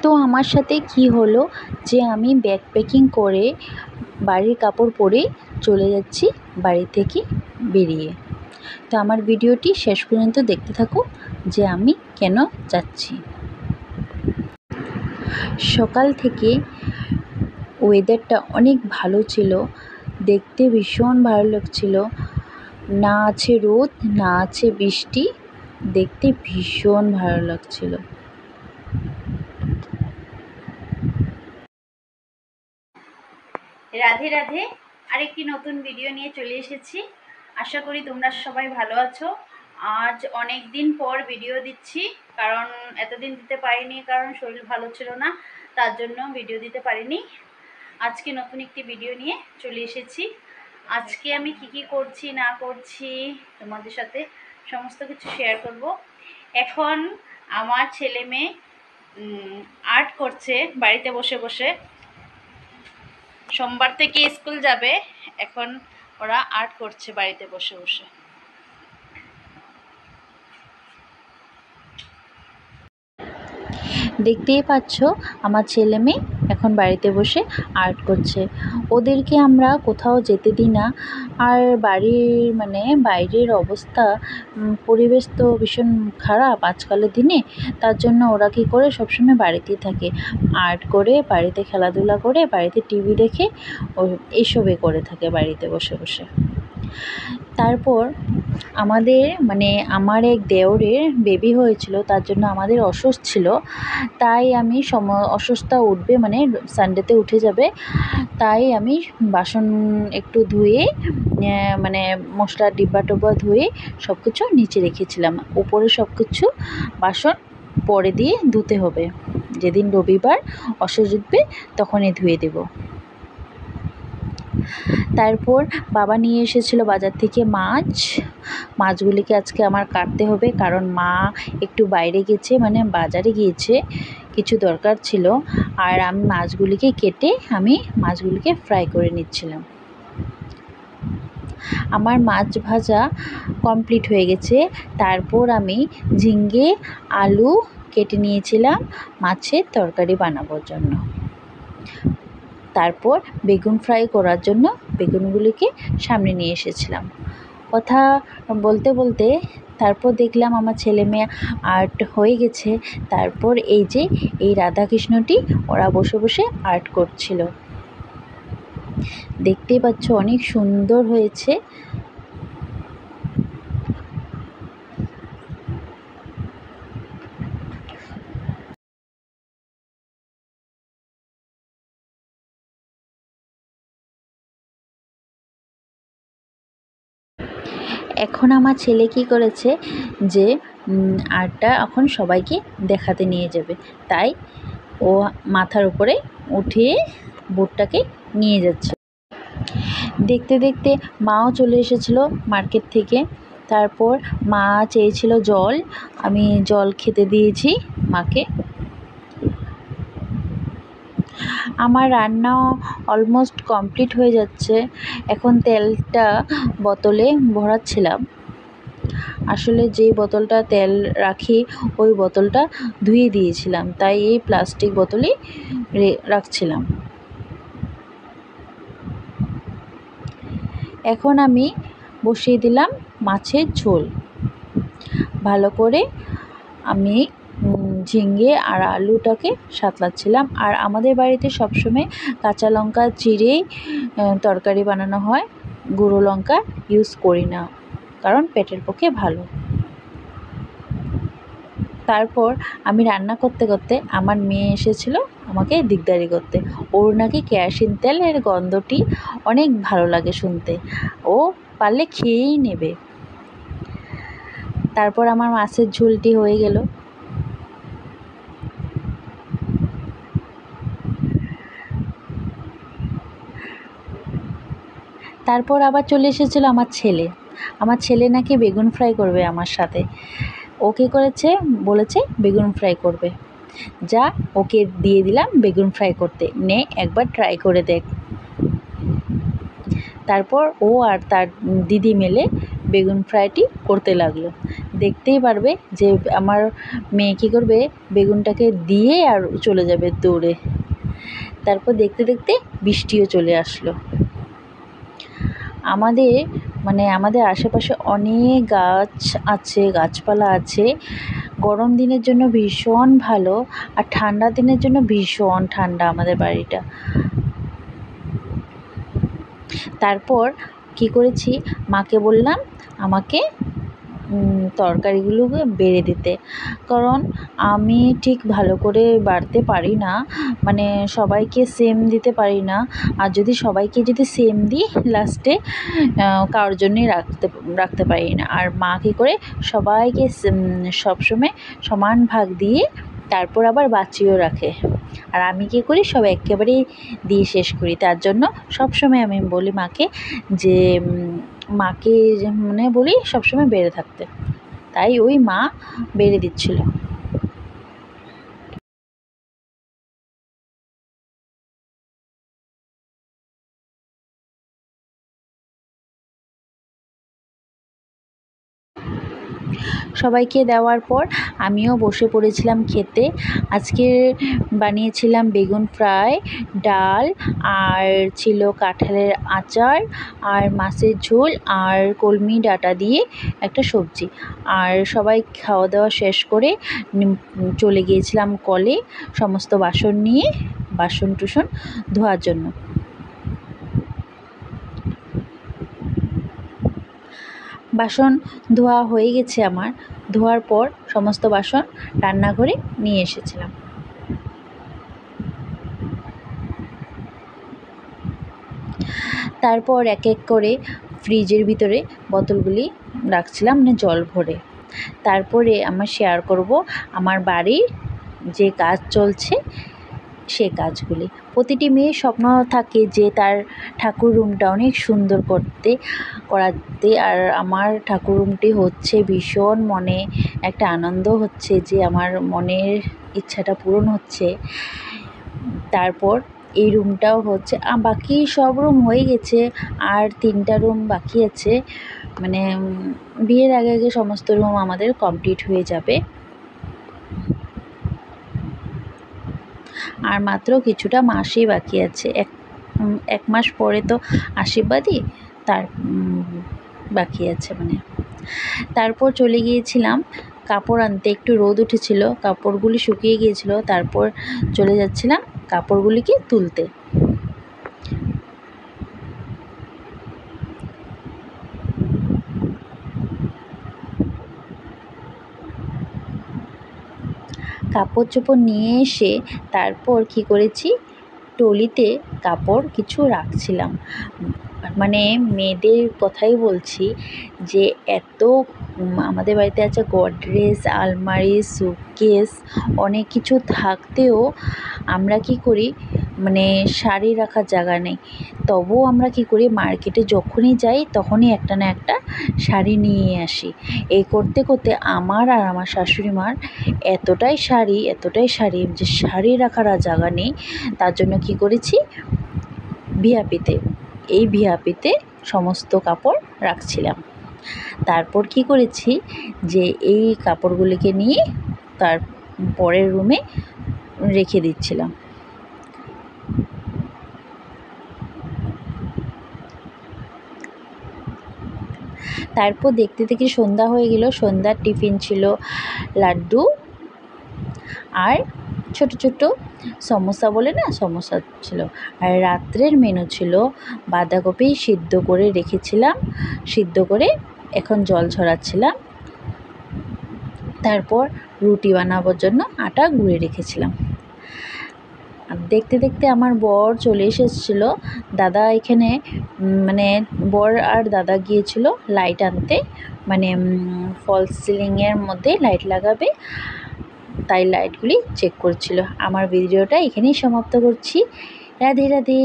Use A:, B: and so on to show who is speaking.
A: তো আমার সাথে কি হলো যে আমি ব্যাগ প্যাকিং করে বাড়ির কাপড় পরে চলে যাচ্ছি বাড়ি থেকে বেরিয়ে। তো আমার ভিডিওটি শেষ পর্যন্ত দেখতে থাকো যে আমি কেন যাচ্ছি। সকাল থেকে ওয়েদারটা অনেক ভালো ছিল, দেখতে ভীষণ ভালো লাগছিল। না আছে রোদ, না আছে বৃষ্টি, দেখতে ভীষণ ভালো লাগছিল।
B: রাধে রাধে, আরেকটি নতুন ভিডিও নিয়ে চলে এসেছি। আশা করি তোমরা সবাই ভালো আছো। আজ অনেক দিন পর ভিডিও দিচ্ছি, কারণ এতদিন দিতে পারিনি, কারণ শরীর ভালো ছিল না, তার জন্য ভিডিও দিতে পারিনি। আজকে নতুন একটি ভিডিও নিয়ে চলে এসেছি। আজকে আমি কি করছি না করছি তোমাদের সাথে সমস্ত কিছু শেয়ার করব। এখন আমার ছেলে মেয়ে আর্ট করছে বাড়িতে বসে বসে। সোমবার থেকে স্কুল যাবে, এখন ওরা আর্ট করছে বাড়িতে বসে বসে।
A: দেখতেই পাচ্ছ আমার ছেলে মেয়ে এখন বাড়িতে বসে আর্ট করছে। ওদেরকে আমরা কোথাও যেতে দিই না। আর বাড়ির বাইরের অবস্থা, পরিবেশ তো ভীষণ খারাপ আজকালের দিনে। তার জন্য ওরা কী করে সবসময় বাড়িতেই থাকে, আর্ট করে, বাড়িতে খেলাধুলা করে, বাড়িতে টিভি দেখে, ও এইসবে করে থাকে বাড়িতে বসে বসে। তারপর আমার এক দেওরের বেবি হয়েছিল, তার জন্য আমাদের অসুখ ছিল। তাই আমি অসুখটা উঠবে সানডেতে উঠে যাবে, তাই আমি বাসন একটু ধুয়ে মশলার ডিব্বা টোব্বা ধুয়ে সব কিছু নিচে রেখেছিলাম। উপরে সব কিছু বাসন পরে দিয়ে ধুতে হবে, যেদিন রবিবার অসুখ উঠবে তখনই ধুয়ে দেবো। তারপর বাবা নিয়ে এসেছিলো বাজার থেকে মাছগুলিকে আজকে আমার কাটতে হবে, কারণ মা একটু বাইরে গেছে, বাজারে গিয়েছে, কিছু দরকার ছিল। আর আমি মাছগুলিকে কেটে মাছগুলিকে ফ্রাই করে নিচ্ছিলাম। আমার মাছ ভাজা কমপ্লিট হয়ে গেছে। তারপর আমি ঝিঙ্গে আলু কেটে নিয়েছিলাম মাছের তরকারি বানাবার জন্য। তারপর বেগুন ফ্রাই করার জন্য বেগুনগুলিকে সামনে নিয়ে এসেছিলাম। কথা বলতে বলতে তারপর দেখলাম আমার ছেলে মেয়ে আর্ট হয়ে গেছে। তারপর এই রাধাকৃষ্ণটি ওরা বসে বসে আর্ট করছিল। দেখতেই পাচ্ছ অনেক সুন্দর হয়েছে। এখন আমার ছেলে কী করেছে যে আর্টটা এখন সবাইকে দেখাতে নিয়ে যাবে, তাই ও মাথার উপরে উঠিয়ে বোর্ডটাকে নিয়ে যাচ্ছে। দেখতে দেখতে মাও চলে এসেছিলো মার্কেট থেকে। তারপর মা চেয়েছিল জল, আমি জল খেতে দিয়েছি মাকে। আমার রান্নাও অলমোস্ট কমপ্লিট হয়ে যাচ্ছে। এখন তেলটা বোতলে ভরাচ্ছিলাম। আসলে যেই বোতলটা তেল রাখি ওই বোতলটা ধুয়ে দিয়েছিলাম, তাই এই প্লাস্টিক বোতলেই রাখছিলাম। এখন আমি বসিয়ে দিলাম মাছের ঝোল। ভালো করে আমি ঝিঙ্গে আর আলুটাকে সাঁতলাচ্ছিলাম। আর আমাদের বাড়িতে সবসময় কাঁচা লঙ্কা চিড়েই তরকারি বানানো হয়, গুঁড়ো লঙ্কা ইউজ করি না, কারণ পেটের পক্ষে ভালো। তারপর আমি রান্না করতে করতে আমার মেয়ে এসেছিল আমাকে দিকদারি করতে। ওর নাকি কেরোসিন তেলের গন্ধটি অনেক ভালো লাগে শুনতে, ও পারলে খেয়েই নেবে। তারপর আমার মাছের ঝোলটি হয়ে গেল। তারপর আবার চলে এসেছিলো আমার ছেলে নাকি বেগুন ফ্রাই করবে আমার সাথে। ও কী করেছে, বলেছে বেগুন ফ্রাই করবে, যা ওকে দিয়ে দিলাম বেগুন ফ্রাই করতে, নে একবার ট্রাই করে দেখ। তারপর ও আর তার দিদি মিলে বেগুন ফ্রাইটি করতে লাগলো। দেখতেই পারবে যে আমার মেয়ে কী করবে, বেগুনটাকে দিয়ে আর চলে যাবে দৌড়ে। তারপর দেখতে দেখতে বৃষ্টিও চলে আসলো। আমাদের আশেপাশে অনেক গাছ আছে, গাছপালা আছে। গরম দিনের জন্য ভীষণ ভালো, আর ঠান্ডা দিনের জন্য ভীষণ ঠান্ডা আমাদের বাড়িটা। তারপর কি করেছি, মাকে বললাম আমাকে তরকারিগুলোকে বেড়ে দিতে, কারণ আমি ঠিক ভালো করে বাড়তে পারি না, মানে সবাইকে সেম দিতে পারি না। আর যদি সবাইকে সেম দিই, লাস্টে কারোর জন্যই রাখতে পারি না। আর মা কী করে সবাইকে সবসময় সমান ভাগ দিয়ে তারপর আবার বাঁচিয়েও রাখে। আর আমি কী করি, সব একেবারেই দিয়ে শেষ করি। তার জন্য সবসময় আমি বলি মাকে যে মাকে মানে বলি সবসময় বেড়ে থাকতে, তাই ওই মা বেড়ে দিচ্ছিল। সবাইকে দেওয়ার পর আমিও বসে পড়েছিলাম খেতে। আজকে বানিয়েছিলাম বেগুন ফ্রাই, ডাল, আর ছিল কাঁঠালের আচার, আর মাছের ঝোল, আর কলমি ডাঁটা দিয়ে একটা সবজি। আর সবাই খাওয়া দাওয়া শেষ করে চলে গিয়েছিলাম কলে সমস্ত বাসন নিয়ে, বাসন টুসন ধোয়ার জন্য। বাসন ধোয়া হয়ে গেছে আমার। ধোয়ার পর সমস্ত বাসন রান্নাঘরে নিয়ে এসেছিলাম। তারপর এক এক করে ফ্রিজের ভিতরে বোতলগুলি রাখছিলাম, মানে জল ভরে। তারপরে আমার শেয়ার করব আমার বাড়ির যে কাজ চলছে সে কাজগুলি। প্রতিটি মেয়ের স্বপ্ন থাকে যে তার ঠাকুর রুমটা অনেক সুন্দর করাতে। আর আমার ঠাকুর রুমটি হচ্ছে ভীষণ, মনে একটা আনন্দ হচ্ছে যে আমার মনের ইচ্ছাটা পূরণ হচ্ছে। তারপর এই রুমটাও হচ্ছে, বাকি সব রুম হয়ে গেছে, আর 3টা রুম বাকি আছে। মানে বিয়ের আগে আগে সমস্ত রুম আমাদের কমপ্লিট হয়ে যাবে। আর মাত্র কিছুটা মাসই বাকি আছে, এক মাস পরে তো আশীর্বাদই তার বাকি আছে মানে। তারপর চলে গিয়েছিলাম কাপড় আনতে, একটু রোদ উঠেছিল, কাপড়গুলি শুকিয়ে গিয়েছিল। তারপর চলে যাচ্ছিলাম কাপড়গুলিকে তুলতে। কাপড় চোপড় নিয়ে এসে তারপর কি করেছি, টলিতে কাপড় কিছু রাখছিলাম। মানে মেয়েদের কথাই বলছি, যে এত আমাদের বাড়িতে আছে গডরেজ, আলমারি, সুটকেস, অনেক কিছু থাকতেও আমরা কি করি, মানে শাড়ি রাখার জায়গা নেই। তবুও আমরা কি করি, মার্কেটে যখনই যাই তখনই একটা না একটা শাড়ি নিয়ে আসি। এই করতে করতে আমার আর আমার শাশুড়ি মার এতটাই শাড়ি যে শাড়ি রাখার আর জায়গা নেই। তার জন্য কি করেছি, ভিআপিতে সমস্ত কাপড় রাখছিলাম। তারপর কি করেছি, যে এই কাপড়গুলিকে নিয়ে তার পরের রুমে রেখে দিচ্ছিলাম। তারপর দেখতে দেখতে সন্ধ্যা হয়ে গেল। সন্ধ্যার টিফিন ছিল লাড্ডু আর ছোট ছোট সমোসা, বলে না, সমোসা ছিল। আর রাত্রের মেনু ছিল বাঁধাকপি সিদ্ধ করে রেখেছিলাম, সিদ্ধ করে এখন জল ঝরাচ্ছিলাম। তারপর রুটি বানাবার জন্য আটা গুঁড়ে রেখেছিলাম। দেখতে দেখতে আমার বর চলে এসেছিলো। দাদা এখানে মানে বর আর দাদা গিয়েছিল লাইট আনতে, মানে ফলস সিলিংয়ের মধ্যে লাইট লাগাবে, তাই লাইটগুলি চেক করছিল। আমার ভিডিওটা এখানেই সমাপ্ত করছি। রাধে রাধে।